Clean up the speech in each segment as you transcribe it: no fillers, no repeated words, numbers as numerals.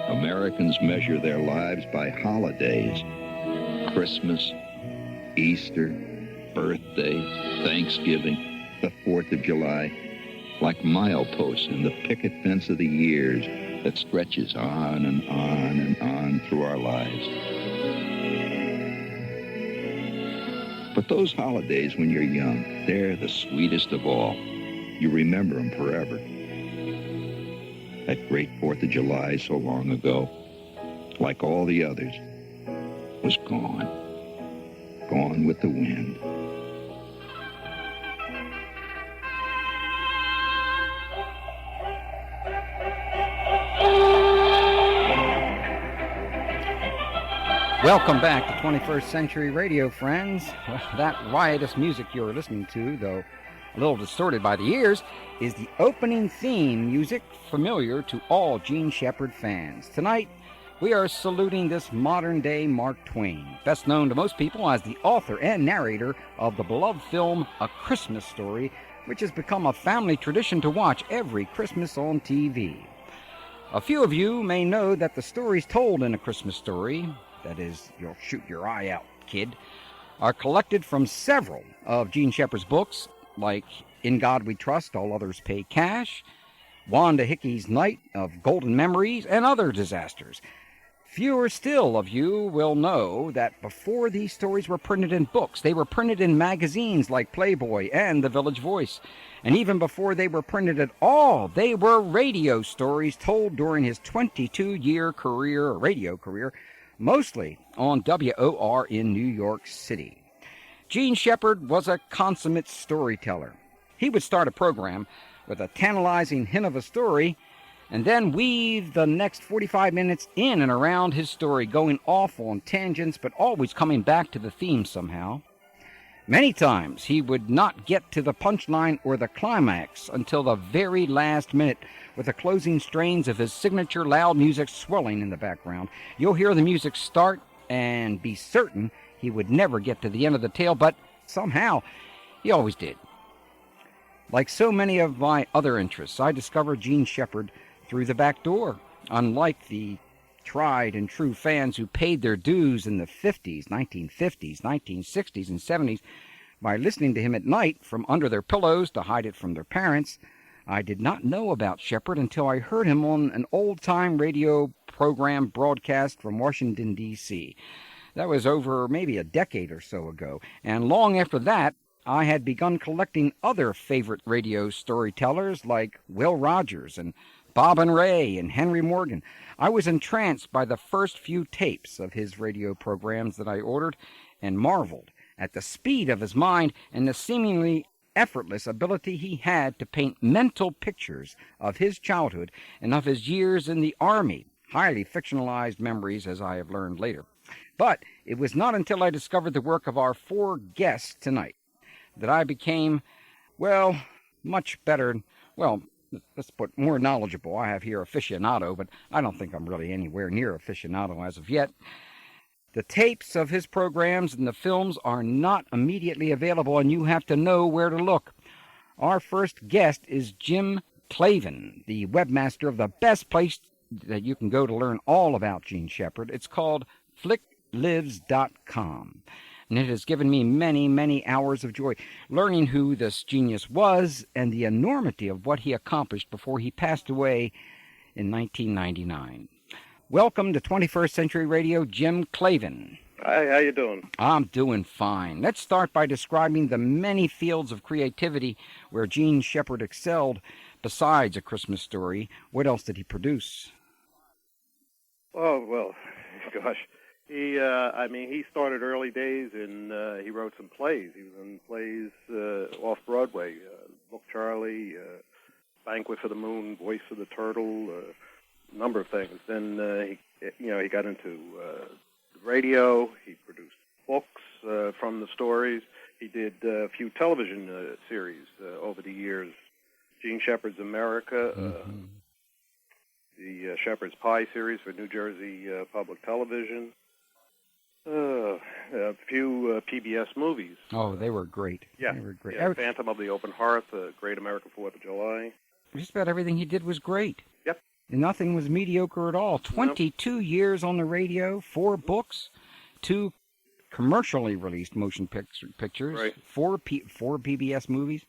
Americans measure their lives by holidays. Christmas, Easter, birthdays, Thanksgiving, the 4th of July, like mileposts in the picket fence of the years that stretches on and on and on through our lives. But those holidays when you're young, they're the sweetest of all. You remember them forever. That great 4th of July so long ago, like all the others, was gone. Gone with the wind. Welcome back to 21st Century Radio, friends. Well, that riotous music you're listening to, though a little distorted by the ears, is the opening theme music familiar to all Gene Shepard fans. Tonight, we are saluting this modern-day Mark Twain, best known to most people as the author and narrator of the beloved film A Christmas Story, which has become a family tradition to watch every Christmas on TV. A few of you may know that the stories told in A Christmas Story, that is, you'll shoot your eye out, kid, are collected from several of Gene Shepard's books, like In God We Trust, All Others Pay Cash, Wanda Hickey's Night of Golden Memories, and other disasters. Fewer still of you will know that before these stories were printed in books, they were printed in magazines like Playboy and The Village Voice. And even before they were printed at all, they were radio stories told during his 22-year radio career, mostly on WOR in New York City. Gene Shepard was a consummate storyteller. He would start a program with a tantalizing hint of a story and then weave the next 45 minutes in and around his story, going off on tangents but always coming back to the theme somehow. Many times he would not get to the punchline or the climax until the very last minute, with the closing strains of his signature loud music swelling in the background. You'll hear the music start and be certain he would never get to the end of the tale, but somehow he always did. Like so many of my other interests, I discovered Gene Shepard through the back door. Unlike the tried and true fans who paid their dues in the 50s, 1950s, 1960s, and 70s by listening to him at night from under their pillows to hide it from their parents, I did not know about Shepard until I heard him on an old-time radio program broadcast from Washington, D.C. That was over maybe a decade or so ago, and long after that, I had begun collecting other favorite radio storytellers like Will Rogers and Bob and Ray and Henry Morgan. I was entranced by the first few tapes of his radio programs that I ordered and marveled at the speed of his mind and the seemingly effortless ability he had to paint mental pictures of his childhood and of his years in the Army, highly fictionalized memories, as I have learned later. But it was not until I discovered the work of our 4 guests tonight that I became, much better, let's put more knowledgeable. I have here aficionado, but I don't think I'm really anywhere near aficionado as of yet. The tapes of his programs and the films are not immediately available, and you have to know where to look. Our first guest is Jim Clavin, the webmaster of the best place that you can go to learn all about Gene Shepard. It's called flicklives.com. And it has given me many, many hours of joy learning who this genius was and the enormity of what he accomplished before he passed away in 1999. Welcome to 21st Century Radio, Jim Clavin. Hi, how you doing? I'm doing fine. Let's start by describing the many fields of creativity where Gene Shepard excelled. Besides A Christmas Story, what else did he produce? Oh, well, gosh. He started early days and he wrote some plays. He was in plays off-Broadway, Book Charlie, Banquet for the Moon, Voice of the Turtle, a number of things. Then, he got into radio. He produced books from the stories. He did a few television series over the years. Gene Shepard's America, the Shepherd's Pie series for New Jersey Public Television. A few PBS movies. Oh, they were great. Yeah, they were great. Yeah, Phantom of the Open Hearth, Great American 4th of July. Just about everything he did was great. Yep. Nothing was mediocre at all. Nope. 22 years on the radio, 4 books, 2 commercially released motion pictures, Right. 4 PBS movies,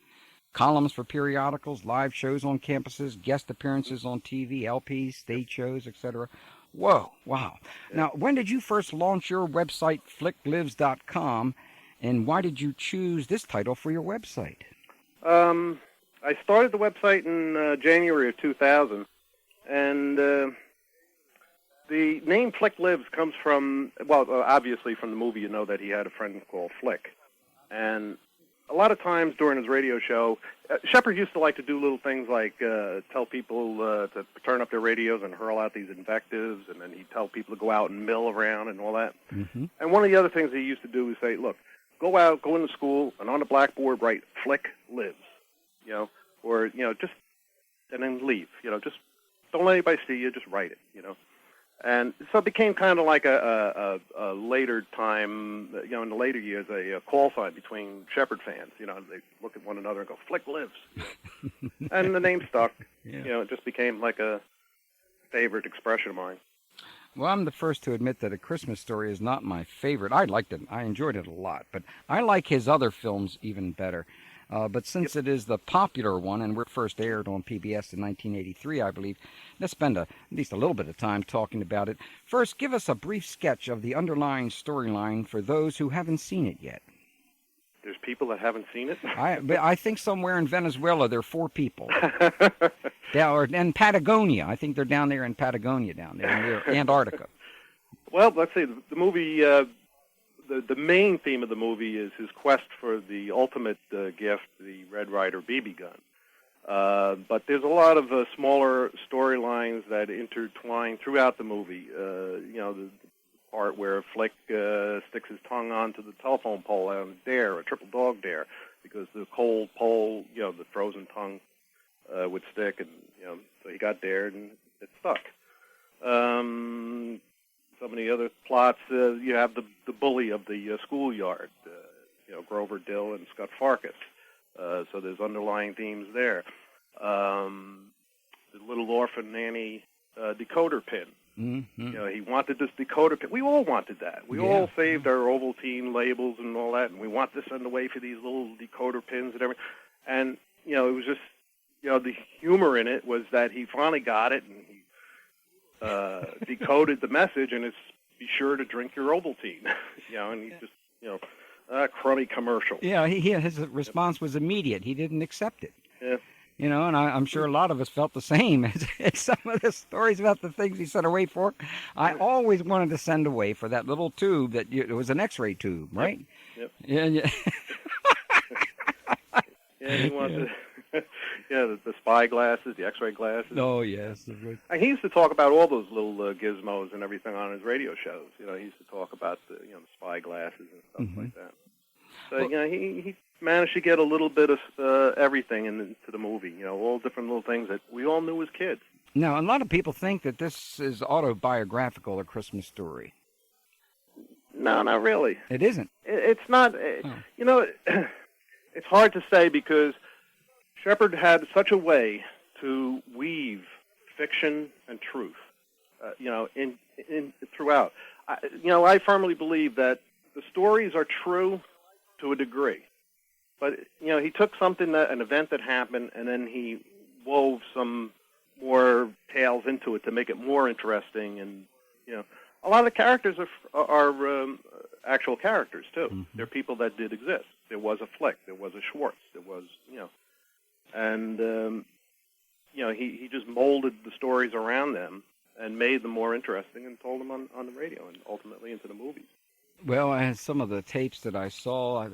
columns for periodicals, live shows on campuses, guest appearances on TV, LPs, stage shows, etc. Whoa, wow. Yeah. Now, when did you first launch your website, flicklives.com, and why did you choose this title for your website? I started the website in January of 2000, and the name Flick Lives comes from, well, obviously from the movie. You know that he had a friend called Flick, and a lot of times during his radio show, Shepard used to like to do little things like tell people to turn up their radios and hurl out these invectives, and then he'd tell people to go out and mill around and all that. Mm-hmm. And one of the other things he used to do was say, look, go out, go into school, and on the blackboard write Flick Lives, or, just, and then leave, just don't let anybody see you, just write it, And so it became kind of like a later time, in the later years, a call sign between Shepard fans. They look at one another and go, Flick Lives. And the name stuck. Yeah. It just became like a favorite expression of mine. Well, I'm the first to admit that A Christmas Story is not my favorite. I liked it. I enjoyed it a lot. But I like his other films even better. But since it is the popular one, and we're first aired on PBS in 1983, I believe, let's spend at least a little bit of time talking about it. First, give us a brief sketch of the underlying storyline for those who haven't seen it yet. There's people that haven't seen it? I think somewhere in Venezuela there are 4 people. And Patagonia. I think they're down there in Patagonia, down there near Antarctica. Well, let's see. The movie... The main theme of the movie is his quest for the ultimate gift, the Red Ryder BB gun. But there's a lot of smaller storylines that intertwine throughout the movie. The part where Flick sticks his tongue onto the telephone pole on a dare, a triple dog dare, because the cold pole, the frozen tongue would stick, and so he got dared and it stuck. Some of the other plots, you have the bully of the schoolyard, Grover Dill and Scott Farkas. So there's underlying themes there. The little orphan nanny decoder pin. Mm-hmm. He wanted this decoder pin. We all wanted that. We all saved our Ovaltine labels and all that, and we want to send away for these little decoder pins and everything. And, it was just, the humor in it was that he finally got it, and he decoded the message, and it's be sure to drink your Ovaltine, and he just, crummy commercial. Yeah, his response was immediate. He didn't accept it. Yeah. And I'm sure a lot of us felt the same as some of the stories about the things he sent away for. I always wanted to send away for that little tube it was an X-ray tube, right? Yep. Yeah. Yeah, he wanted the spy glasses, the X-ray glasses. Oh, yes. And he used to talk about all those little gizmos and everything on his radio shows. He used to talk about the spy glasses and stuff like that. So, he managed to get a little bit of everything into the movie, all different little things that we all knew as kids. Now, a lot of people think that this is autobiographical, A Christmas Story. No, not really. It isn't. It's not. It's hard to say because Shepard had such a way to weave fiction and truth, in throughout. I firmly believe that the stories are true to a degree, but he took an event that happened, and then he wove some more tales into it to make it more interesting. And a lot of the characters are actual characters too. Mm-hmm. They're people that did exist. There was a Flick, there was a Schwartz, there was and he just molded the stories around them and made them more interesting and told them on the radio and ultimately into the movies. Well, I had some of the tapes that I saw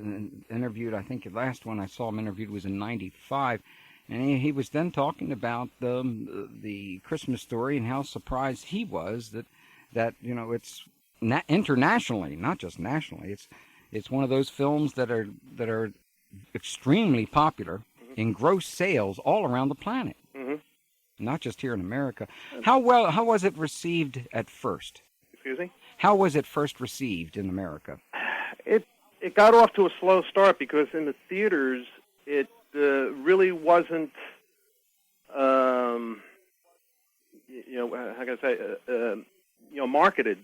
interviewed. I think the last one I saw him interviewed was in '95, and he was then talking about the Christmas Story and how surprised he was that it's internationally, not just nationally. It's one of those films that are extremely popular in gross sales all around the planet, not just here in America. How was it received at first? Excuse me? How was it first received in America? It got off to a slow start because in the theaters it really wasn't. how can I say, marketed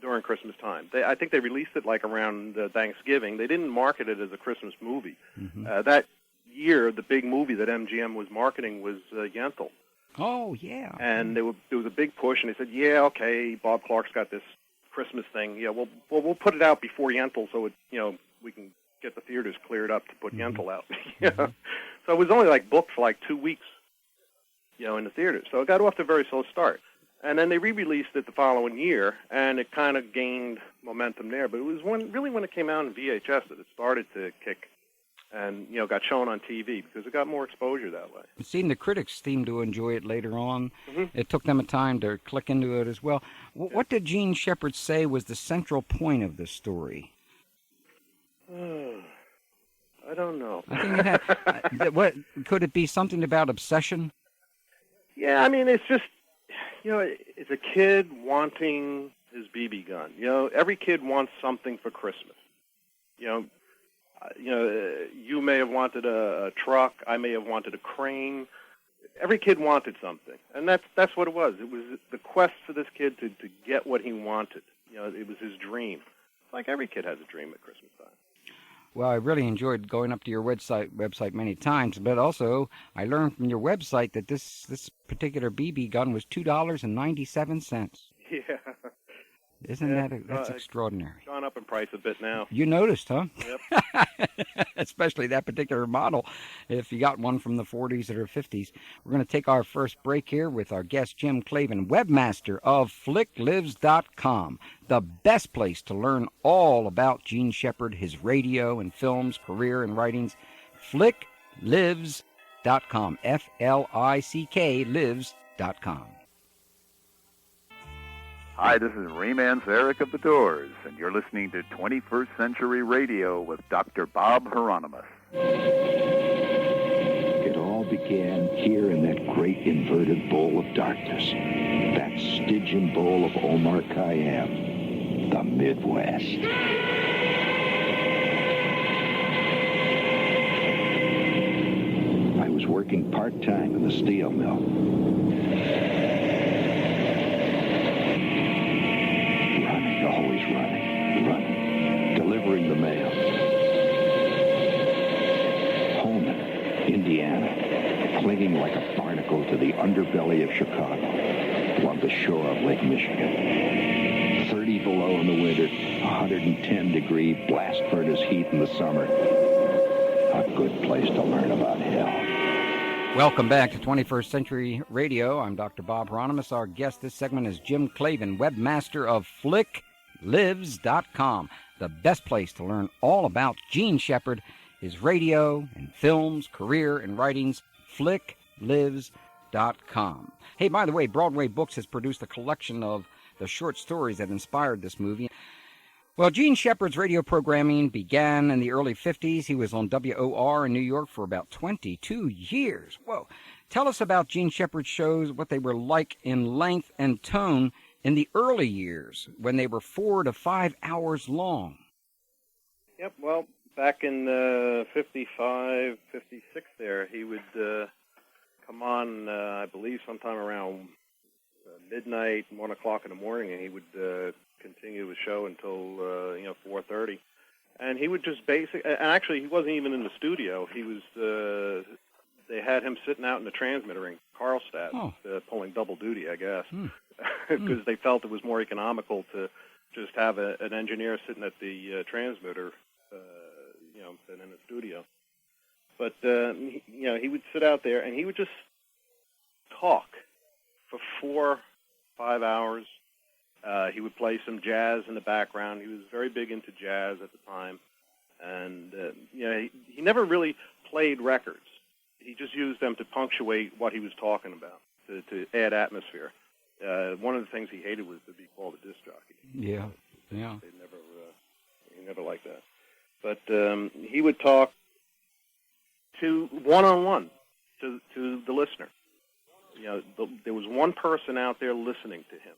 during Christmas time. I think they released it like around Thanksgiving. They didn't market it as a Christmas movie. Mm-hmm. That year, the big movie that MGM was marketing was Yentl. Oh, yeah. And there was a big push, and they said, yeah, okay, Bob Clark's got this Christmas thing. Yeah, we'll put it out before Yentl so we can get the theaters cleared up to put Yentl out. So it was only booked for 2 weeks, in the theaters. So it got off to a very slow start. And then they re-released it the following year, and it kind of gained momentum there. But it was when it came out in VHS that it started to kick and, got shown on TV because it got more exposure that way. Seeing the critics seemed to enjoy it later on. Mm-hmm. It took them a time to click into it as well. What did Gene Shepard say was the central point of the story? I don't know. I think it had, what could it be? Something about obsession? Yeah, I mean, it's just, it's a kid wanting his BB gun. Every kid wants something for Christmas. You may have wanted a truck. I may have wanted a crane. Every kid wanted something, and that's what it was. It was the quest for this kid to get what he wanted. It was his dream. Like every kid has a dream at Christmas time. Well, I really enjoyed going up to your website many times, but also I learned from your website that this particular BB gun was $2.97. Yeah. Isn't that's extraordinary? Gone up in price a bit now. You noticed, huh? Yep. Especially that particular model, if you got one from the 40s or 50s. We're going to take our first break here with our guest, Jim Clavin, webmaster of FlickLives.com, the best place to learn all about Gene Shepard, his radio and films, career and writings. FlickLives.com, F-L-I-C-K, lives.com. Hi, this is Rayman's Eric of the Doors, and you're listening to 21st Century Radio with Dr. Bob Hieronimus. It all began here in that great inverted bowl of darkness, that Stygian bowl of Omar Khayyam, the Midwest. I was working part-time in the steel mill. Always running, delivering the mail. Holman, Indiana, clinging like a barnacle to the underbelly of Chicago, along the shore of Lake Michigan. 30 below in the winter, 110-degree blast furnace heat in the summer. A good place to learn about hell. Welcome back to 21st Century Radio. I'm Dr. Bob Hieronimus. Our guest this segment is Jim Clavin, webmaster of FlickLives.com, the best place to learn all about Gene Shepard, his radio and films, career and writings, FlickLives.com. Hey, by the way, Broadway Books has produced a collection of the short stories that inspired this movie. Well, Gene Shepard's radio programming began in the early 50s. He was on WOR in New York for about 22 years. Whoa. Tell us about Gene Shepard's shows, what they were like in length and tone in the early years when they were 4 to 5 hours long. Yep, well, back in 55, 56 there, he would come on, I believe, sometime around midnight, 1 o'clock in the morning, and he would continue his show until 4:30, and he would just actually he wasn't even in the studio. He was they had him sitting out in the transmitter in Carlstadt, pulling double duty, I guess, because they felt it was more economical to just have an engineer sitting at the transmitter, than in the studio. But he would sit out there and he would just talk for 4, 5 hours. He would play some jazz in the background. He was very big into jazz at the time. And, he never really played records. He just used them to punctuate what he was talking about, to add atmosphere. One of the things he hated was to be called a disc jockey. Yeah. He never liked that. But he would talk to one-on-one to the listener. There was one person out there listening to him,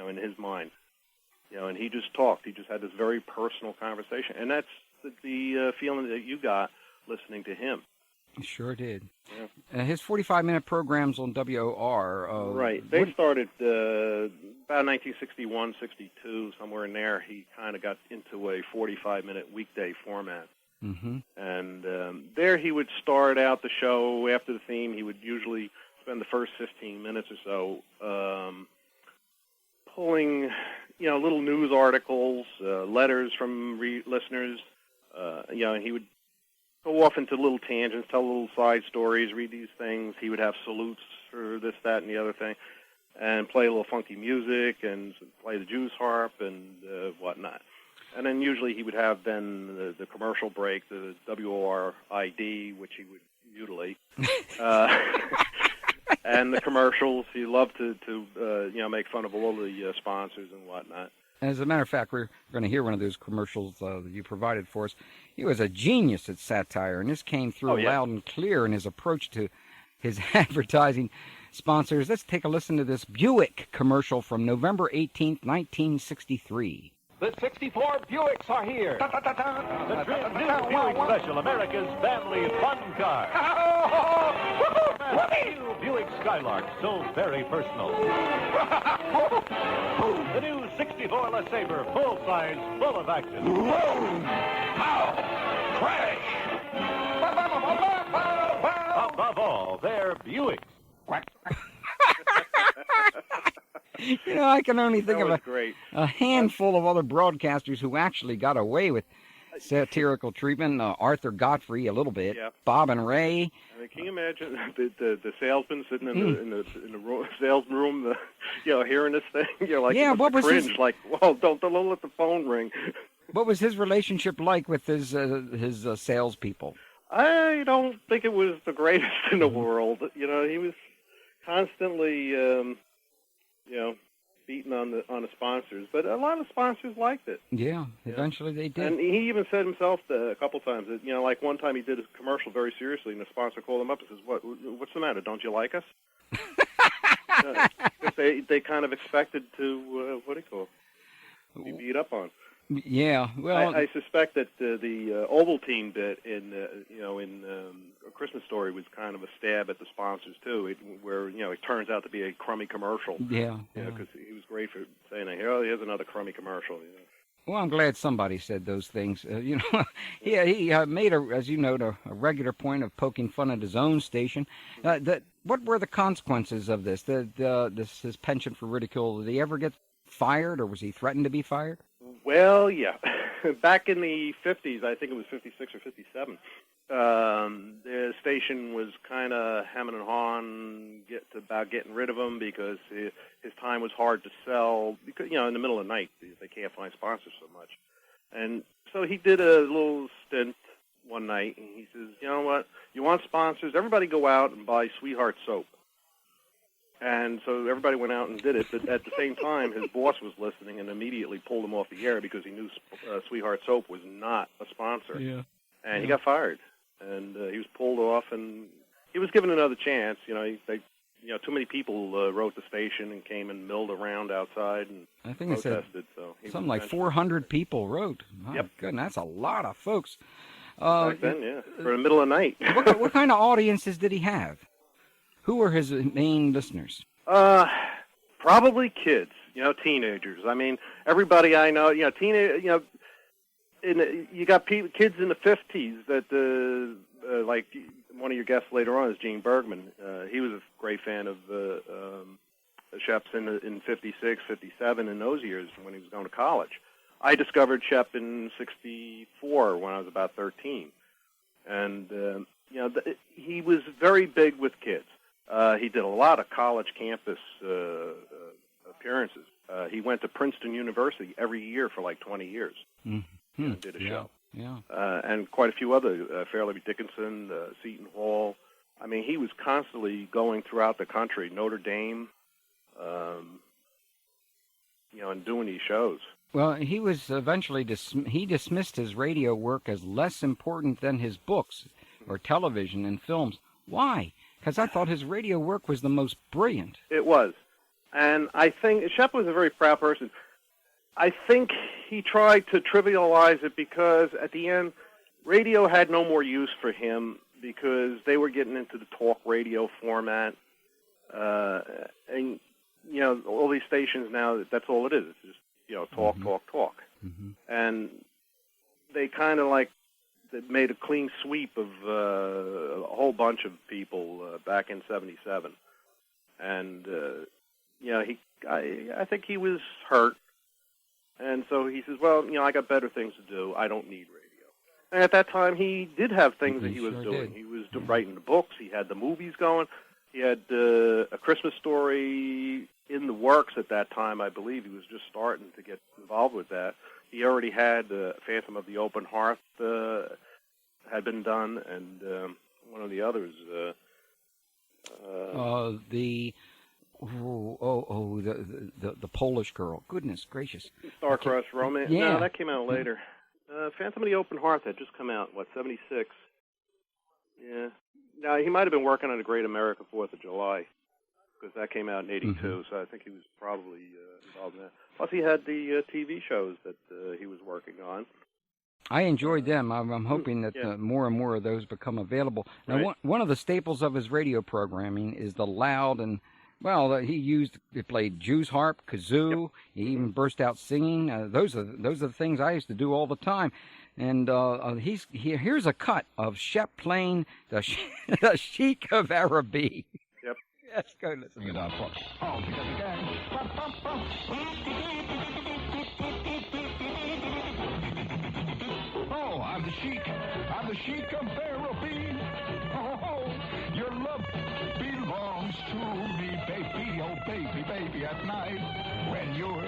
in his mind, and he just talked. He just had this very personal conversation, and that's the feeling that you got listening to him. Sure did. Yeah. His 45-minute programs on WOR. Right. They started about 1961, 62, somewhere in there. He kind of got into a 45-minute weekday format. Mm-hmm. And there he would start out the show after the theme. He would usually spend the first 15 minutes or so pulling, little news articles, letters from listeners. And he would go off into little tangents, tell little side stories, read these things. He would have salutes for this, that, and the other thing, and play a little funky music and play the Jew's harp and whatnot. And then usually he would have then the commercial break, the WOR-ID, which he would mutilate, and the commercials. He loved to make fun of all the sponsors and whatnot. As a matter of fact, we're going to hear one of those commercials that you provided for us. He was a genius at satire, and this came through loud and clear in his approach to his advertising sponsors. Let's take a listen to this Buick commercial from November 18th, 1963. The 64 Buicks are here. The trim new Buick Special, America's family fun car. New Buick Skylark, so very personal. The new 64 LeSabre, full size, full of action. Pow! Crash! Above all, they're Buicks. I can only think of great. a handful of other broadcasters who actually got away with satirical treatment. Arthur Godfrey, a little bit. Yeah. Bob and Ray. I mean, can you imagine the salesman sitting in the sales room, hearing this thing? What was cringe? his... Don't let the phone ring. What was his relationship like with his salespeople? I don't think it was the greatest in the world. He was constantly, beating on the sponsors, but a lot of sponsors liked it. Yeah, eventually they did. And he even said himself a couple times that, like one time he did a commercial very seriously, and the sponsor called him up and says, "What's the matter? Don't you like us?" They kind of expected to be beat up on. Yeah, well, I suspect that the Ovaltine bit in A Christmas Story was kind of a stab at the sponsors too, where it turns out to be a crummy commercial. Yeah, because he was great for saying, here's another crummy commercial." Well, I'm glad somebody said those things. He made as a regular point of poking fun at his own station. What were the consequences of this? His penchant for ridicule. Did he ever get fired, or was he threatened to be fired? Well, yeah. Back in the 50s, I think it was 56 or 57, the station was kind of hemming and hawing about getting rid of him because his time was hard to sell. Because, in the middle of the night, they can't find sponsors so much. And so he did a little stint one night, and he says, "You know what? You want sponsors? Everybody go out and buy Sweetheart soap." And so everybody went out and did it, but at the same time, his boss was listening and immediately pulled him off the air because he knew Sweetheart Soap was not a sponsor. Yeah. And he got fired, and he was pulled off, and he was given another chance. Too many people wrote the station and came and milled around outside and I think protested. So something like 400 people wrote. My goodness, that's a lot of folks. Back then, yeah, for the middle of the night. What kind of audiences did he have? Who were his main listeners? Probably kids, teenagers. I mean, everybody I know, you got kids in the 50s that, like one of your guests later on is Gene Bergman. He was a great fan of Shep's in 56, 57, in those years when he was going to college. I discovered Shep in 64 when I was about 13. And, he was very big with kids. He did a lot of college campus appearances. He went to Princeton University every year for like 20 years. Mm-hmm. Did a show. Yeah. And quite a few other, Fairleigh Dickinson, Seton Hall. I mean, he was constantly going throughout the country, Notre Dame, and doing these shows. Well, he was eventually he dismissed his radio work as less important than his books or television and films. Why? Because I thought his radio work was the most brilliant. It was. And I think Shep was a very proud person. I think he tried to trivialize it because at the end, radio had no more use for him, because they were getting into the talk radio format, and all these stations now, that's all it is. It's just talk, talk. Mm-hmm. And they kind of made a clean sweep of a whole bunch of people back in '77, and I think he was hurt, and so he says, well, I got better things to do. I don't need radio. And at that time, he did have things that he was doing. He was writing the books. He had the movies going. He had A Christmas Story in the works at that time. I believe he was just starting to get involved with that. He already had Phantom of the Open Hearth had been done, and one of the others. The Polish girl. Goodness gracious. Star-Crossed Romance. Yeah. No, that came out later. Phantom of the Open Hearth had just come out, 76? Yeah. Now, he might have been working on A Great America 4th of July, because that came out in '82, so I think he was probably involved in that. Plus, he had the TV shows that he was working on. I enjoyed them. I'm hoping that more and more of those become available. Now, Right. one of the staples of his radio programming is the loud and, well, he played Jew's harp, kazoo. Yep. He even burst out singing. Those are the things I used to do all the time. And here's a cut of Shep playing the Sheik of Araby. Yep. Let's go listen to that. All together again. Oh, I'm the Sheik. I'm the Sheik of Araby. Oh, your love belongs to me, baby. Oh, baby, baby, at night when you're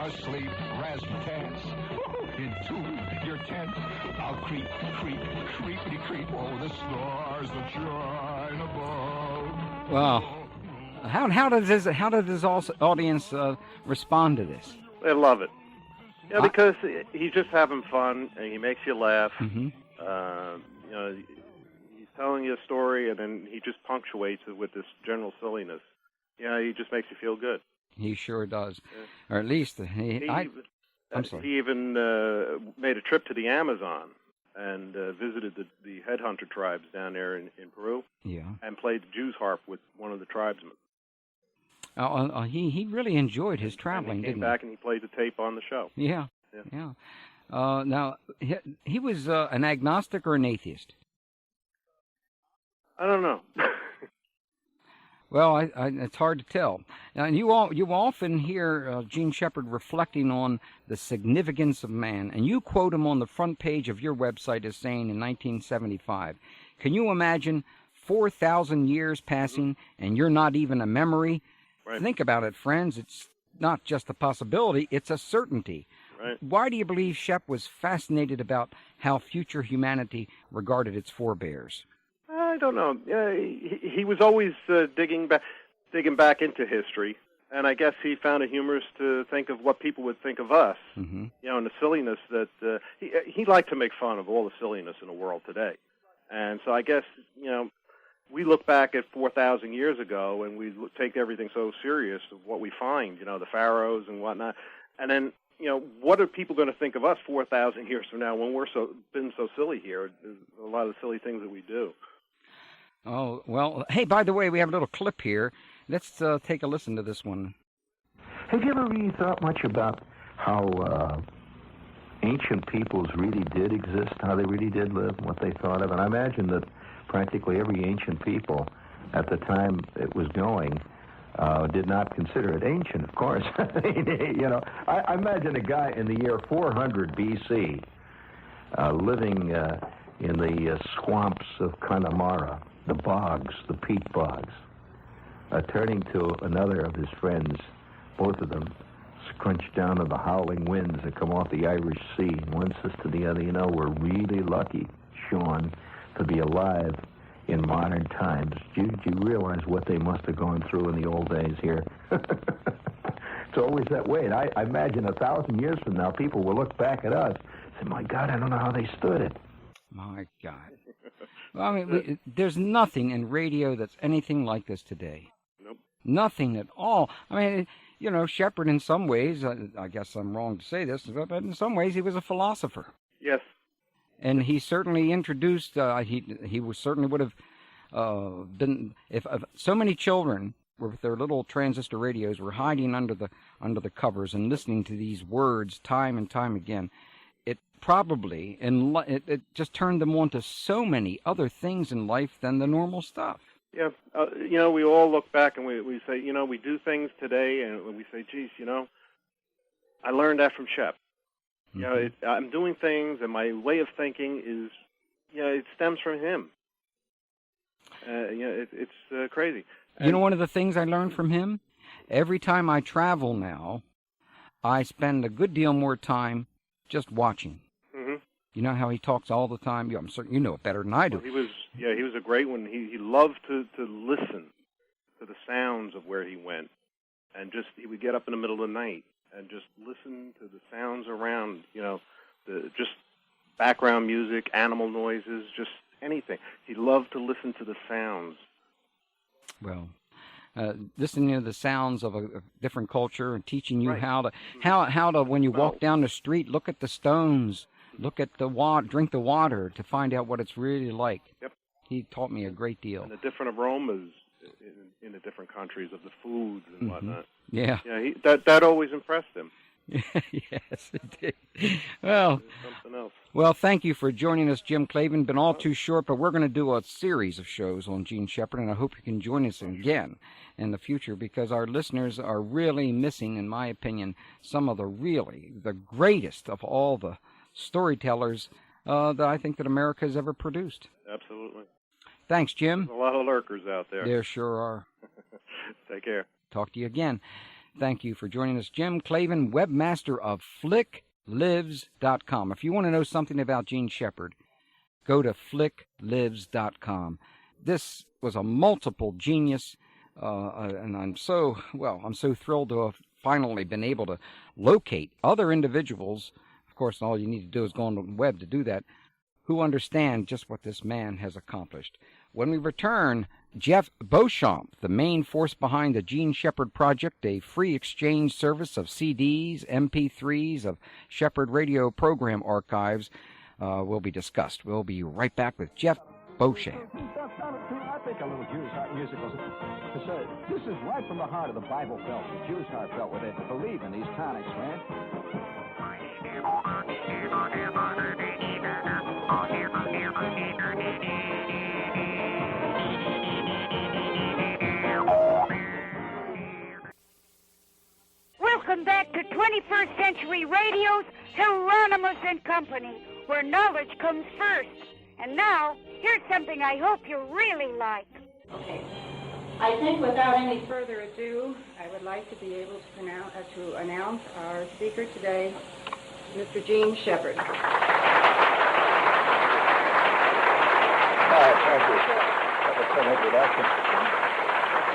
asleep, razzmatazz into your tent. I'll creep, creepity creep. Oh, the stars that shine above. Wow. How does his audience respond to this? They love it. Yeah, because he's just having fun, and he makes you laugh. Mm-hmm. He's telling you a story, and then he just punctuates it with this general silliness. He just makes you feel good. He sure does. Yeah. Or at least I'm sorry. He even made a trip to the Amazon and visited the headhunter tribes down there in Peru. Yeah. And played the Jew's harp with one of the tribesmen. He really enjoyed his traveling, and he didn't came back and he played the tape on the show. Yeah. Now, he was an agnostic or an atheist? I don't know. Well, it's hard to tell. And you often hear Gene Shepard reflecting on the significance of man, and you quote him on the front page of your website as saying in 1975, "Can you imagine 4,000 years passing and you're not even a memory?" Right. Think about it, friends. It's not just a possibility, it's a certainty. Right. Why do you believe Shep was fascinated about how future humanity regarded its forebears? I don't know. He was always digging back into history, and I guess he found it humorous to think of what people would think of us. Mm-hmm. And the silliness that he liked to make fun of all the silliness in the world today. And so I guess we look back at 4,000 years ago, and we take everything so serious of what we find, the pharaohs and whatnot. And then, what are people going to think of us 4,000 years from now when we're been so silly here? There's a lot of silly things that we do. Oh, well, hey, by the way, we have a little clip here. Let's take a listen to this one. Have you ever really thought much about how ancient peoples really did exist, how they really did live, what they thought of? And I imagine that practically every ancient people at the time it was going did not consider it ancient, of course. I imagine a guy in the year 400 B.C. Living in the swamps of Connemara, the bogs, the peat bogs, turning to another of his friends, both of them scrunched down to the howling winds that come off the Irish Sea. And one says to the other, we're really lucky, Sean, to be alive in modern times. Do you realize what they must have gone through in the old days here? It's always that way. And I imagine 1,000 years from now, people will look back at us and say, my God, I don't know how they stood it. My God. Well, I mean, there's nothing in radio that's anything like this today. Nope. Nothing at all. I mean, Shepard in some ways, I guess I'm wrong to say this, but in some ways he was a philosopher. Yes. And he certainly introduced, certainly would have been, if so many children with their little transistor radios were hiding under the covers and listening to these words time and time again, it probably, and it just turned them on to so many other things in life than the normal stuff. Yeah, we all look back and we say, we do things today and we say, geez, I learned that from Shep. Mm-hmm. I'm doing things and my way of thinking is, it stems from him. It's crazy. And one of the things I learned from him, every time I travel now, I spend a good deal more time just watching. Mm-hmm. You know how he talks all the time? I'm certain you know it better than I do. Well, he was a great one. He loved to listen to the sounds of where he went. And he would get up in the middle of the night and just listen to the sounds around, just background music, animal noises, just anything. He loved to listen to the sounds. Well, listening to the sounds of a different culture and teaching you right. how to when you walk down the street, look at the stones, look at the water, drink the water to find out what it's really like. Yep. He taught me a great deal. And the different aromas in the different countries of the foods and whatnot. Yeah. Yeah, that always impressed him. Yes, it did. Well, something else. Well, thank you for joining us, Jim Clavin. Been all too short, but we're going to do a series of shows on Gene Shepard, and I hope you can join us again in the future because our listeners are really missing, in my opinion, some of the greatest of all the storytellers that I think that America has ever produced. Absolutely. Thanks, Jim. There's a lot of lurkers out there. There sure are. Take care. Talk to you again. Thank you for joining us, Jim Clavin, webmaster of flicklives.com. If you want to know something about Gene Shepard, go to flicklives.com. This was a multiple genius, and I'm so thrilled to have finally been able to locate other individuals. Of course, all you need to do is go on the web to do that, who understand just what this man has accomplished. When we return, Jeff Beauchamp, the main force behind the Gene Shepard Project, a free exchange service of CDs, MP3s, of Shepard radio program archives, will be discussed. We'll be right back with Jeff Beauchamp. I think a little Jews' heart music was... This is right from the heart of the Bible felt. The Jews' heart felt where they believe in these tonics, man. Welcome back to 21st Century Radio's Hieronimus and Company, where knowledge comes first. And now, here's something I hope you really like. Okay. I think without any further ado, I would like to be able to announce our speaker today, Mr. Gene Shepard. All right, thank you. That was an introduction.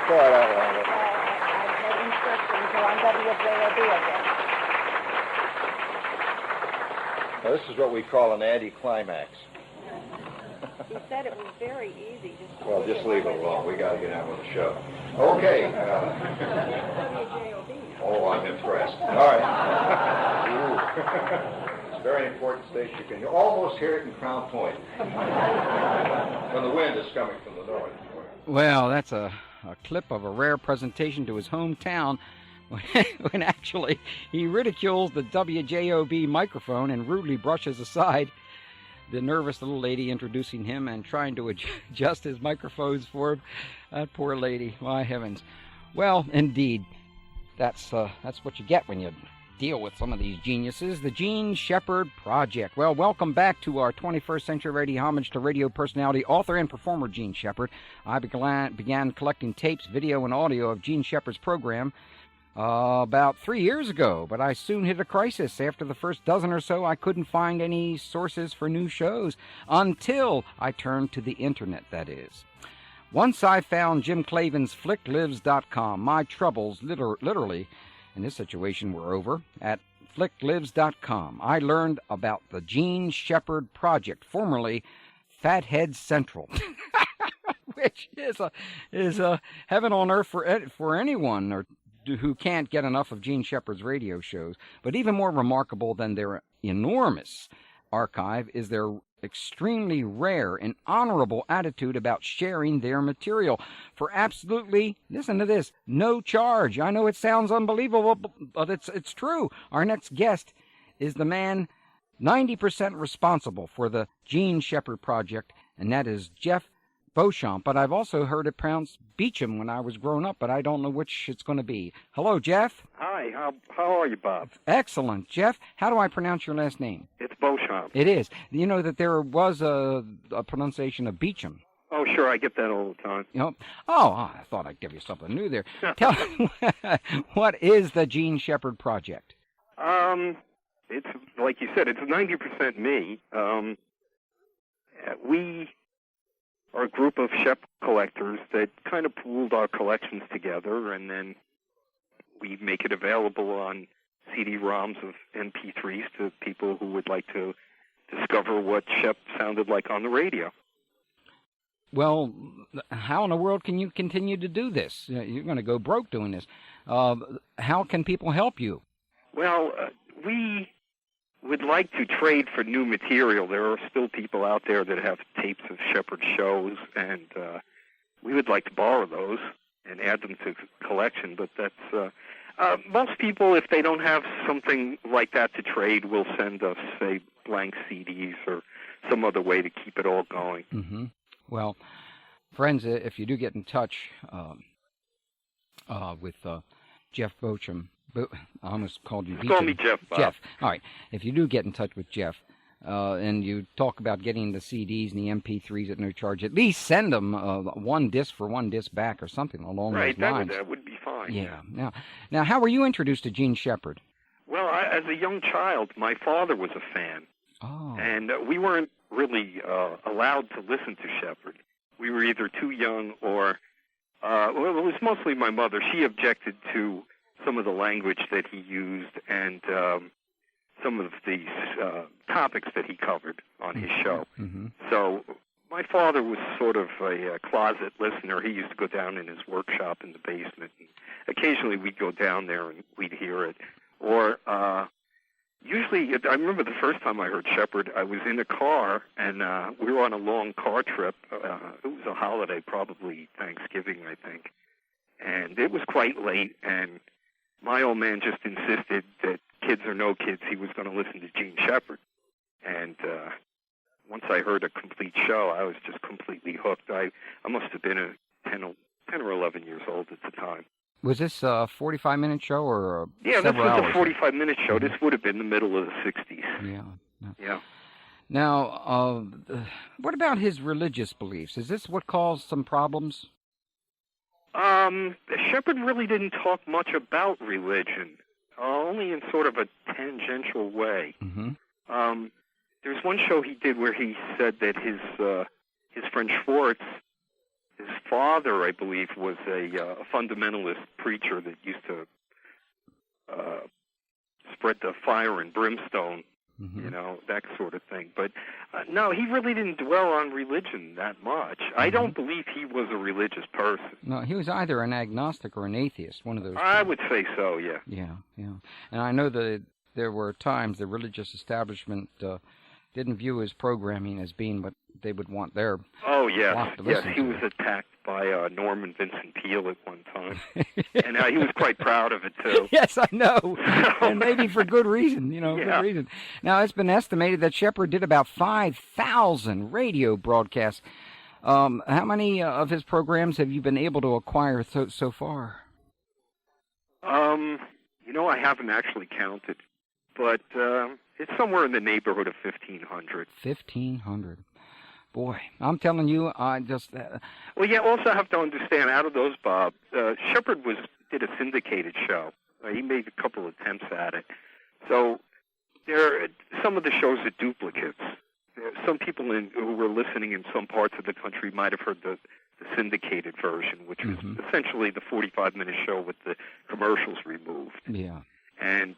Go right out on it. I've had instructions on WJOB again. Now, this is what we call an anticlimax. He said it was very easy. Just leave it alone. We got to get on with the show. Okay. Oh, I'm impressed. All right. It's a very important station. You can almost hear it in Crown Point. When the wind is coming from the north. Well, that's a clip of a rare presentation to his hometown when actually he ridicules the WJOB microphone and rudely brushes aside the nervous little lady introducing him and trying to adjust his microphones for him. That poor lady, my heavens. Well, indeed, that's what you get when you deal with some of these geniuses. The Gene Shepard Project. Well, welcome back to our 21st Century Radio homage to radio personality, author, and performer Gene Shepard. I began collecting tapes, video, and audio of Gene Shepard's program about 3 years ago, but I soon hit a crisis. After the first dozen or so, I couldn't find any sources for new shows until I turned to the internet, that is. Once I found Jim Clavin's flicklives.com, my troubles literally in this situation were over. At flicklives.com, I learned about the Gene Shepard Project, formerly Fathead Central, which is a heaven on earth for anyone who can't get enough of Gene Shepard's radio shows. But even more remarkable than their enormous archive is their extremely rare and honorable attitude about sharing their material for absolutely, listen to this, no charge. I know it sounds unbelievable, but it's true. Our next guest is the man 90% responsible for the Gene Shepard project, and that is Jeff Beauchamp. But I've also heard it pronounced Beecham when I was growing up, but I don't know which it's going to be. Hello, Jeff. Hi, how are you, Bob? Excellent. Jeff, how do I pronounce your last name? It's Beauchamp. It is. You know that there was a pronunciation of Beecham. Oh, sure, I get that all the time. You know, I thought I'd give you something new there. Tell me, what is the Gene Shepard project? It's, like you said, it's 90% me. We are a group of Shep collectors that kind of pooled our collections together, and then we make it available on CD-ROMs of MP3s to people who would like to discover what Shep sounded like on the radio. Well, how in the world can you continue to do this? You're going to go broke doing this. How can people help you? Well, we would like to trade for new material. There are still people out there that have tapes of Shepard shows, and we would like to borrow those and add them to the collection. But that's most people, if they don't have something like that to trade, will send us, say, blank CDs or some other way to keep it all going. Mm-hmm. Well, friends, if you do get in touch with Jeff Beauchamp, I almost called you Beecham. Call me Jeff, Bob. Jeff. All right. If you do get in touch with Jeff and you talk about getting the CDs and the MP3s at no charge, at least send them one disc for one disc back or something along those lines. That would be fine. Yeah. Now, how were you introduced to Gene Shepard? Well, as a young child, my father was a fan. Oh. And we weren't really allowed to listen to Shepard. We were either too young or, well, it was mostly my mother. She objected to some of the language that he used and some of the topics that he covered on his show. Mm-hmm. So my father was sort of a closet listener. He used to go down in his workshop in the basement. And occasionally we'd go down there and we'd hear it. Or usually, I remember the first time I heard Shepard, I was in a car, and we were on a long car trip. It was a holiday, probably Thanksgiving, I think. And it was quite late, and my old man just insisted that kids or no kids, he was going to listen to Gene Shepard. And once I heard a complete show, I was just completely hooked. I must have been 10 or 11 years old at the time. Was this a 45-minute show or Yeah, this was hours? a 45-minute show. This would have been the middle of the 60s. Yeah. Now, what about his religious beliefs? Is this what caused some problems? Shepard really didn't talk much about religion, only in sort of a tangential way. Mm-hmm. There's one show he did where he said that his friend Schwartz, his father, I believe, was a fundamentalist preacher that used to spread the fire and brimstone, mm-hmm. That sort of thing. But no, he really didn't dwell on religion that much. Mm-hmm. I don't believe he was a religious person. No, he was either an agnostic or an atheist, one of those. I would say so, yeah. Yeah. And I know that there were times the religious establishment didn't view his programming as being what they would want their flock to listen to. He was attacked by Norman Vincent Peale at one time, and he was quite proud of it too. Yes, I know, and maybe for good reason. Good reason. Now, it's been estimated that Shepard did about 5,000 radio broadcasts. How many of his programs have you been able to acquire so far? I haven't actually counted, but it's somewhere in the neighborhood of 1,500. 1,500. Boy, I'm telling you, I just... Well, you also have to understand, out of those, Bob, Shepard did a syndicated show. He made a couple attempts at it. So some of the shows are duplicates. Some people who were listening in some parts of the country might have heard the syndicated version, which was mm-hmm. essentially the 45-minute show with the commercials removed. Yeah. And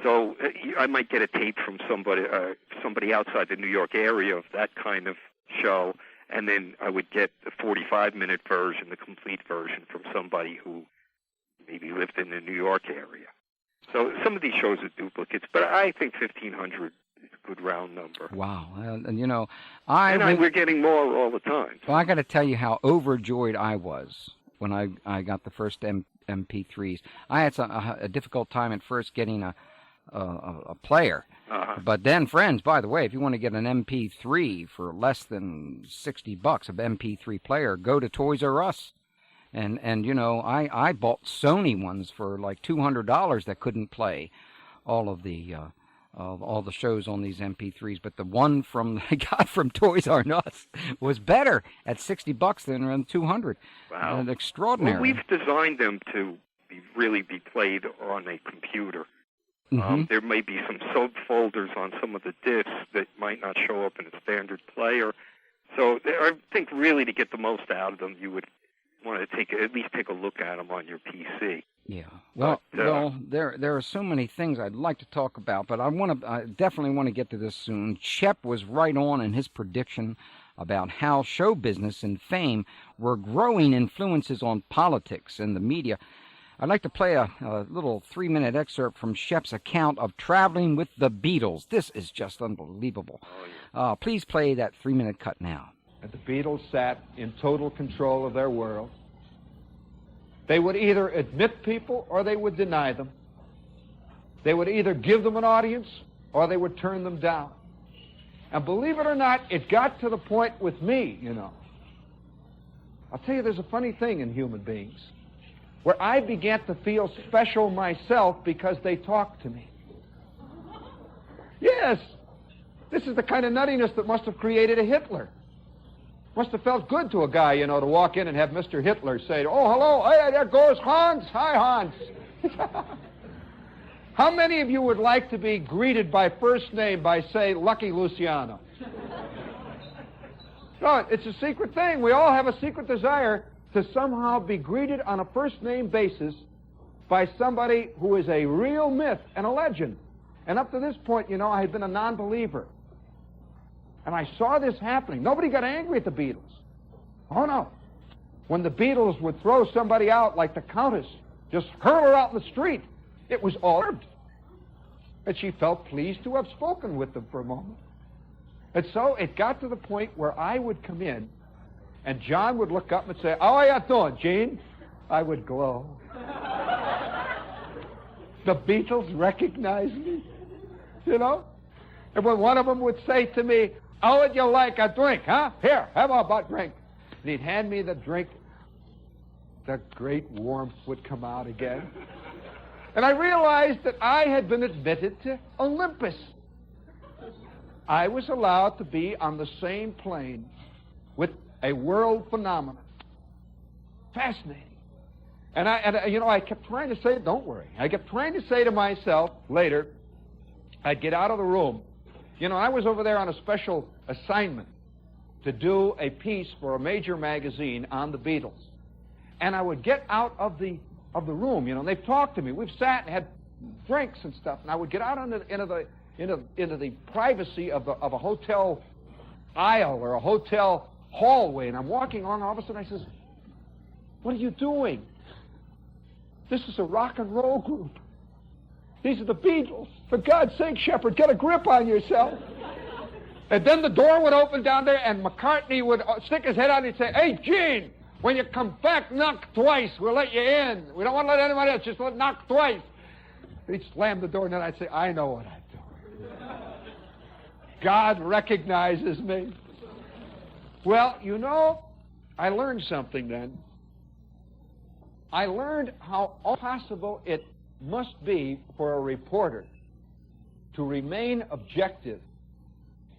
so I might get a tape from somebody outside the New York area of that kind of show, and then I would get the 45-minute version, the complete version, from somebody who maybe lived in the New York area. So some of these shows are duplicates, but I think 1,500 is good round number. Wow. And you know, we're getting more all the time. Well, I got to tell you how overjoyed I was when I got the first MP3s. I had a difficult time at first getting a player. Uh-huh. But then, friends, by the way, if you want to get an MP3 for less than $60, an MP3 player, go to Toys R Us. And you know, I bought Sony ones for like $200 that couldn't play all of the shows on these MP3s, but the one I got from Toys R Us was better at $60 than around $200. Wow, extraordinary. Well, we've designed them to really be played on a computer. Mm-hmm. There may be some subfolders on some of the discs that might not show up in a standard player. So I think really to get the most out of them, you would want to at least take a look at them on your PC. Yeah. Well, there are so many things I'd like to talk about, but I definitely want to get to this soon. Shep was right on in his prediction about how show business and fame were growing influences on politics and the media. I'd like to play a little 3-minute excerpt from Shep's account of traveling with the Beatles. This is just unbelievable. Please play that 3-minute cut now. And the Beatles sat in total control of their world. They would either admit people or they would deny them. They would either give them an audience or they would turn them down. And believe it or not, it got to the point with me, you know. I'll tell you, there's a funny thing in human beings where I began to feel special myself because they talked to me. Yes, this is the kind of nuttiness that must have created a Hitler. Must have felt good to a guy, you know, to walk in and have Mr. Hitler say, "Oh, hello, hey, there goes Hans. Hi, Hans." How many of you would like to be greeted by first name by, say, Lucky Luciano? No, it's a secret thing. We all have a secret desire to somehow be greeted on a first-name basis by somebody who is a real myth and a legend. And up to this point, you know, I had been a non-believer. And I saw this happening. Nobody got angry at the Beatles. Oh, no. When the Beatles would throw somebody out like the Countess, just hurl her out in the street, it was all earned. And she felt pleased to have spoken with them for a moment. And so it got to the point where I would come in, and John would look up and say, "How are you doing, Gene?" I would glow. The Beatles recognized me, you know? And when one of them would say to me, "How would you like a drink, huh? Here, have a drink." And he'd hand me the drink. The great warmth would come out again. And I realized that I had been admitted to Olympus. I was allowed to be on the same plane with a world phenomenon. Fascinating. And I kept trying to say, don't worry. I kept trying to say to myself later, I'd get out of the room. You know, I was over there on a special assignment to do a piece for a major magazine on the Beatles. And I would get out of the room, you know, and they've talked to me. We've sat and had drinks and stuff. And I would get out into the privacy of a hotel aisle or a hotel hallway, and I'm walking along, and all of a sudden I says, "What are you doing? This is a rock and roll group. These are the Beatles. For God's sake, Shepard, get a grip on yourself." And then the door would open down there, and McCartney would stick his head out and he'd say, "Hey, Gene, when you come back, knock twice. We'll let you in. We don't want to let anybody else. Just knock twice." He'd slam the door, and then I'd say, "I know what I'm doing. God recognizes me." Well, you know, I learned something then. I learned how impossible it must be for a reporter to remain objective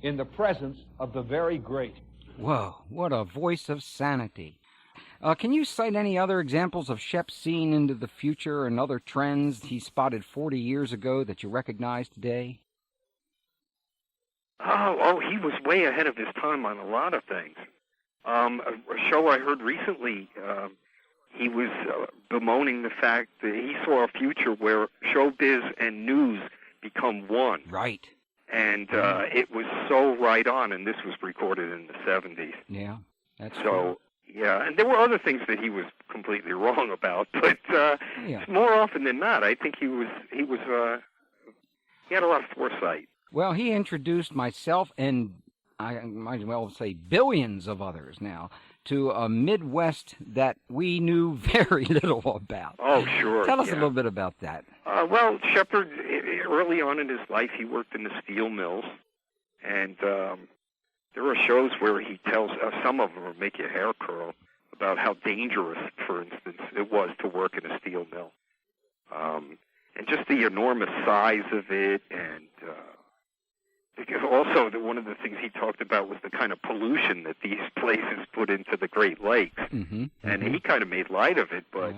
in the presence of the very great. Whoa, what a voice of sanity. Can you cite any other examples of Shep seeing into the future and other trends he spotted 40 years ago that you recognize today? Oh, he was way ahead of his time on a lot of things. A show I heard recently, he was bemoaning the fact that he saw a future where showbiz and news become one. Right. And it was so right on, and this was recorded in the 70s. Yeah, that's so. Cool. Yeah, and there were other things that he was completely wrong about, but more often than not, I think he had a lot of foresight. Well, he introduced myself and I might as well say billions of others now to a Midwest that we knew very little about. Oh, sure. Tell us a little bit about that. Well, Shepard, early on in his life, he worked in the steel mills, and there are shows where he tells, some of them will make your hair curl, about how dangerous, for instance, it was to work in a steel mill. And just the enormous size of it, and also one of the things he talked about was the kind of pollution that these places put into the Great Lakes. Mm-hmm. And he kind of made light of it, but,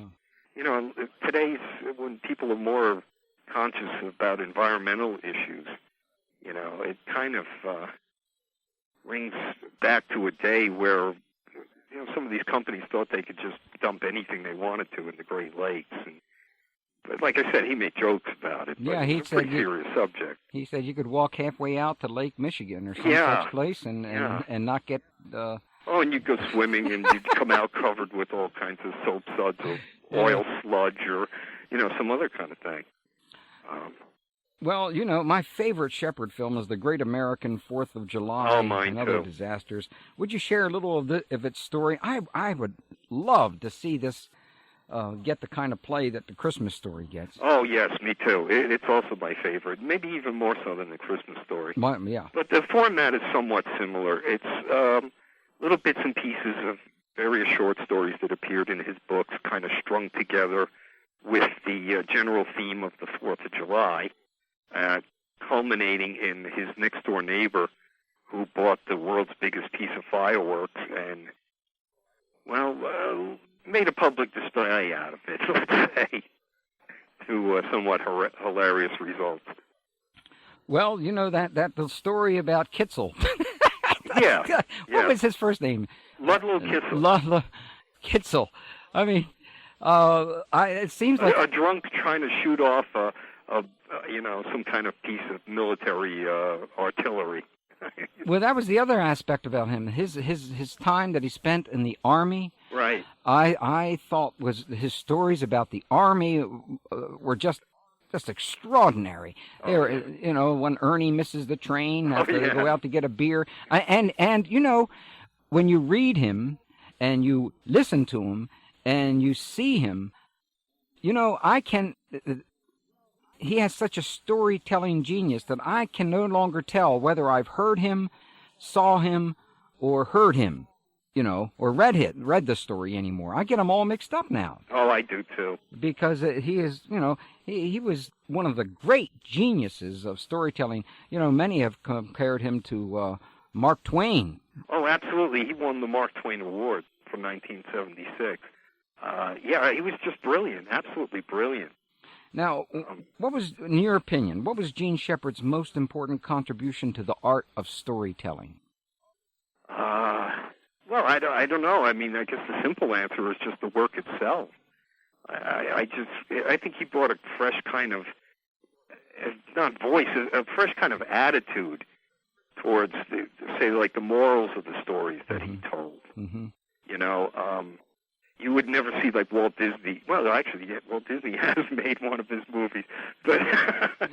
you know, today's, when people are more conscious about environmental issues, you know, it kind of brings back to a day where, you know, some of these companies thought they could just dump anything they wanted to in the Great Lakes. And, but like I said, he made jokes about it. Yeah, but he it's a said pretty serious subject. He said you could walk halfway out to Lake Michigan or some such place and not get... Oh, and you'd go swimming and you'd come out covered with all kinds of soap suds or oil sludge or, you know, some other kind of thing. Well, you know, my favorite Shepard film is The Great American 4th of July and Other Disasters. Would you share a little of its story? I would love to see this get the kind of play that The Christmas Story gets. Oh, yes, me too. It's also my favorite, maybe even more so than The Christmas Story. Yeah. But the format is somewhat similar. It's little bits and pieces of various short stories that appeared in his books, kind of strung together with the general theme of the 4th of July, culminating in his next-door neighbor who bought the world's biggest piece of fireworks and, well, made a public display out of it, let's say, to somewhat hilarious results. Well, you know, that the story about Kitzel. Yeah. What was his first name? Ludlow Kitzel. Ludlow Kitzel. I mean, it seems like a drunk trying to shoot off you know, some kind of piece of military artillery. Well, that was the other aspect about him. His time that he spent in the Army. Right. I thought was his stories about the Army were just extraordinary. They were, you know, when Ernie misses the train after they go out to get a beer, and you know, when you read him and you listen to him and you see him, you know, he has such a storytelling genius that I can no longer tell whether I've heard him, saw him, or heard him, you know, or read the story anymore. I get them all mixed up now. Oh, I do too. Because he is, you know, he was one of the great geniuses of storytelling. You know, many have compared him to Mark Twain. Oh, absolutely. He won the Mark Twain Award for 1976. Yeah, he was just brilliant, absolutely brilliant. Now, what was, in your opinion, what was Gene Shepard's most important contribution to the art of storytelling? Well, I don't know. I mean, I guess the simple answer is just the work itself. I think he brought a fresh kind of, not voice, a fresh kind of attitude towards, say, like the morals of the stories that he told. Mm-hmm. You know, you would never see like Walt Disney. Well, actually, Walt Disney has made one of his movies, but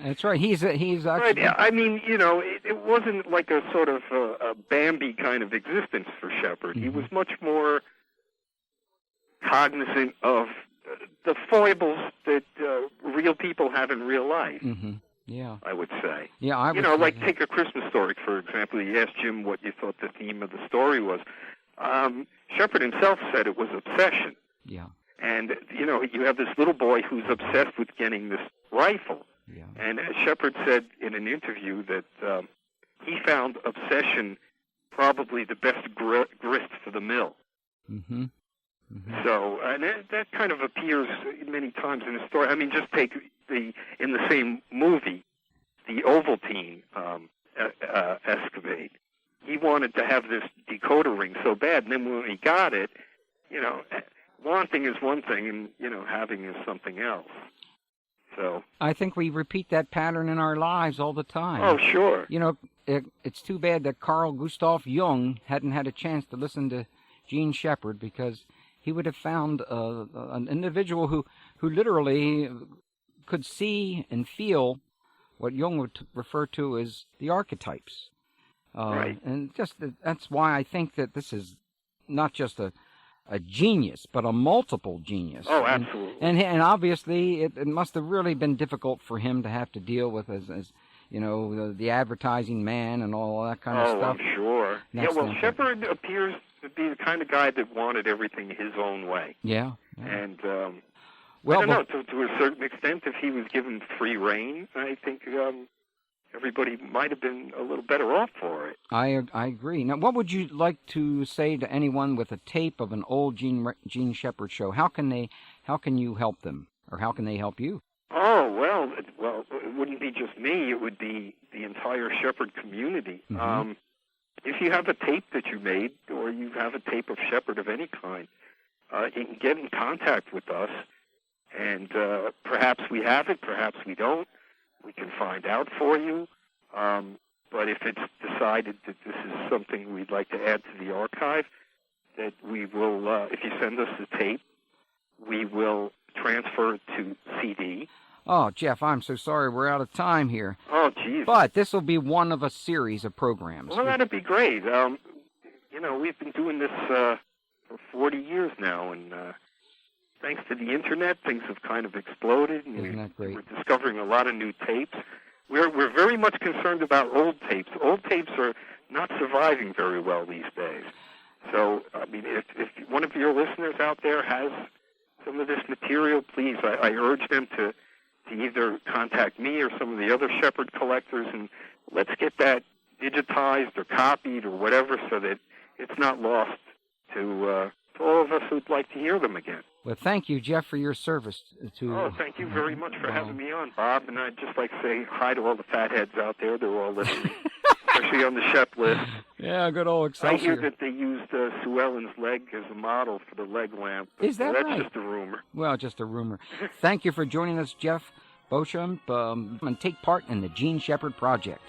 that's right. He's actually. Right. I mean, you know, it wasn't like a sort of a Bambi kind of existence for Shepard. Mm-hmm. He was much more cognizant of the foibles that real people have in real life. Mm-hmm. Yeah, I would say. Yeah, you know, like take A Christmas Story, for example. You asked Jim what you thought the theme of the story was. Shepard himself said it was obsession. Yeah. And, you know, you have this little boy who's obsessed with getting this rifle. Yeah. And Shepard said in an interview that he found obsession probably the best grist for the mill. Mm-hmm. Mm-hmm. So, and that kind of appears many times in the story. I mean, just take in the same movie, the Ovaltine escapade. He wanted to have this decoder ring so bad, and then when he got it, you know, wanting is one thing, and, you know, having is something else. So I think we repeat that pattern in our lives all the time. Oh, sure. You know, it's too bad that Carl Gustav Jung hadn't had a chance to listen to Gene Shepard, because he would have found an individual who literally could see and feel what Jung would refer to as the archetypes. Right. And that's why I think that this is not just a genius, but a multiple genius. Oh, absolutely. And obviously, it must have really been difficult for him to have to deal with as the advertising man and all that kind of stuff. Oh, I'm sure. Shepard appears to be the kind of guy that wanted everything his own way. Yeah. And I don't know, to a certain extent, if he was given free rein, I think everybody might have been a little better off for it. I agree. Now, what would you like to say to anyone with a tape of an old Gene Shepard show? How can you help them, or how can they help you? Oh, well, it wouldn't be just me. It would be the entire Shepard community. Mm-hmm. If you have a tape that you made, or you have a tape of Shepard of any kind, you can get in contact with us, and perhaps we have it, perhaps we don't. We can find out for you. But if it's decided that this is something we'd like to add to the archive, that we will, if you send us the tape, we will transfer it to CD. Oh, Jeff, I'm so sorry. We're out of time here. Oh, geez. But this will be one of a series of programs. Well, that'd be great. We've been doing this for 40 years now, and thanks to the Internet, things have kind of exploded. And Isn't that great? We're discovering a lot of new tapes. We're very much concerned about old tapes. Old tapes are not surviving very well these days. So, I mean, if one of your listeners out there has some of this material, please, I urge them to either contact me or some of the other Shepard collectors, and let's get that digitized or copied or whatever, so that it's not lost to all of us who'd like to hear them again. Well, thank you, Jeff, for your service to... Oh, thank you very much for having me on, Bob. And I'd just like to say hi to all the fatheads out there. They're all listening, especially on the Shep list. Yeah, good old Excelsior. I hear that they used Sue Ellen's leg as a model for the leg lamp. Is that right? That's just a rumor. Well, just a rumor. Thank you for joining us, Jeff Beauchamp, and take part in the Gene Shepard Project.